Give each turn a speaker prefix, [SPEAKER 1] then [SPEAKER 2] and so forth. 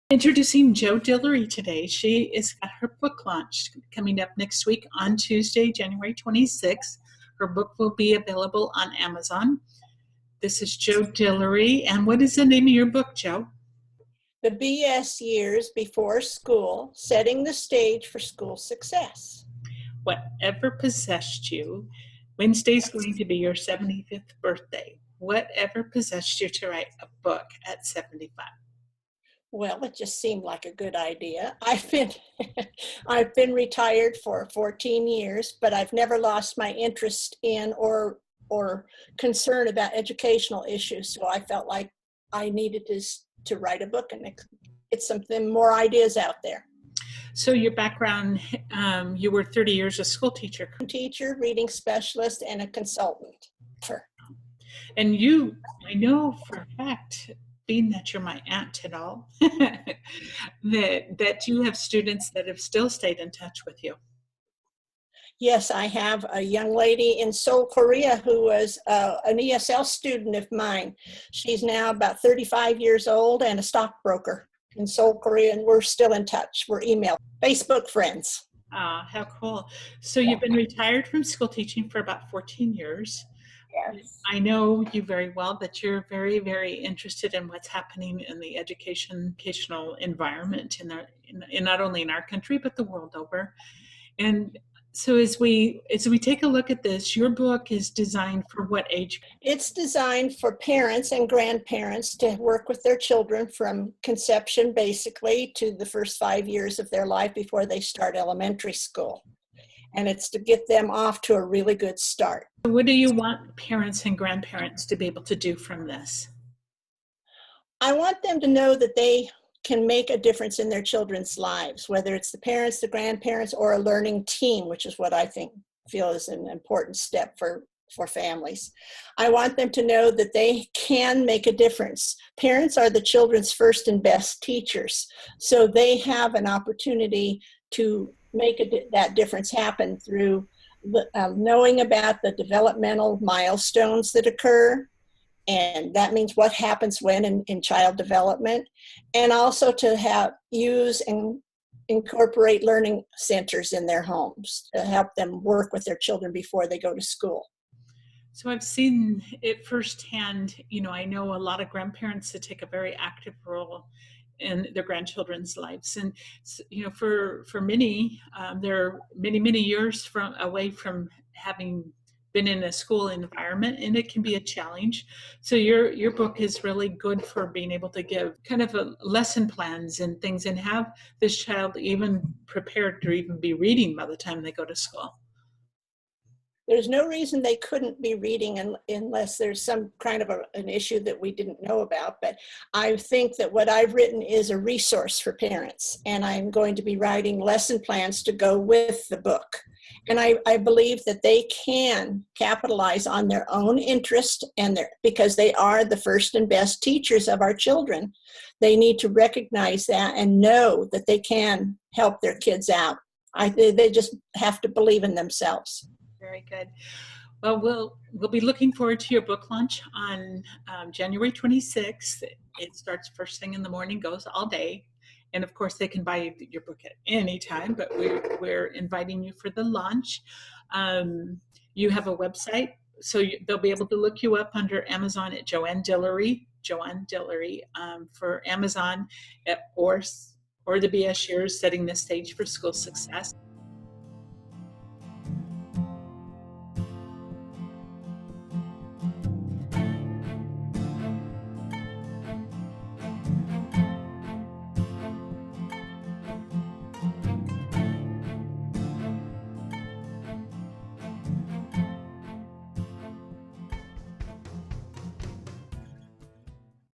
[SPEAKER 1] Introducing Jo Dillery today. She is got her book launch coming up next week on Tuesday, January 26th. Her book will be available on Amazon. This is Jo Dillery. And what is the name of your book, Jo?
[SPEAKER 2] The BS Years Before School, Setting the Stage for School Success.
[SPEAKER 1] Whatever possessed you, Wednesday's going to be your 75th birthday. Whatever possessed you to write a book at 75?
[SPEAKER 2] Well, it just seemed like a good idea. I've been retired for 14 years, but I've never lost my interest in or concern about educational issues. So I felt like I needed to write a book and get something more ideas out there.
[SPEAKER 1] So your background, you were 30 years a school teacher.
[SPEAKER 2] Teacher, reading specialist, and a consultant.
[SPEAKER 1] And you, I know for a fact, being that you're my aunt and all, that you have students that have still stayed in touch with you.
[SPEAKER 2] Yes, I have a young lady in Seoul, Korea, who was an ESL student of mine. She's now about 35 years old and a stockbroker in Seoul, Korea, and we're still in touch. We're email, Facebook friends.
[SPEAKER 1] How cool. So you've been retired from school teaching for about 14 years.
[SPEAKER 2] Yes.
[SPEAKER 1] I know you very well, that you're very, very interested in what's happening in the educational environment in not only in our country, but the world over. And so as we take a look at this, your book is designed for what age?
[SPEAKER 2] It's designed for parents and grandparents to work with their children from conception, basically, to the first 5 years of their life before they start elementary school. And it's to get them off to a really good start.
[SPEAKER 1] What do you want parents and grandparents to be able to do from this?
[SPEAKER 2] I want them to know that they can make a difference in their children's lives, whether it's the parents, the grandparents, or a learning team, which is what I feel is an important step for families. I want them to know that they can make a difference. Parents are the children's first and best teachers, so they have an opportunity to make that difference happen through knowing about the developmental milestones that occur, and that means what happens when in child development, and also to use and incorporate learning centers in their homes to help them work with their children before they go to school.
[SPEAKER 1] So I've seen it firsthand. I know a lot of grandparents that take a very active role in their grandchildren's lives, and for many, they're many years away from having been in a school environment, and it can be a challenge. So your book is really good for being able to give kind of a lesson plans and things, and have this child even prepared to even be reading by the time they go to school.
[SPEAKER 2] There's no reason they couldn't be reading unless there's some kind of an issue that we didn't know about. But I think that what I've written is a resource for parents, and I'm going to be writing lesson plans to go with the book. And I believe that they can capitalize on their own interest because they are the first and best teachers of our children. They need to recognize that and know that they can help their kids out. They just have to believe in themselves.
[SPEAKER 1] Very good. Well, we'll be looking forward to your book launch on January 26th. It starts first thing in the morning, goes all day. And of course, they can buy your book at any time, but we're inviting you for the launch. You have a website, so they'll be able to look you up under Amazon at Joanne Dillery for Amazon, or the BS Years, Setting the Stage for School Success.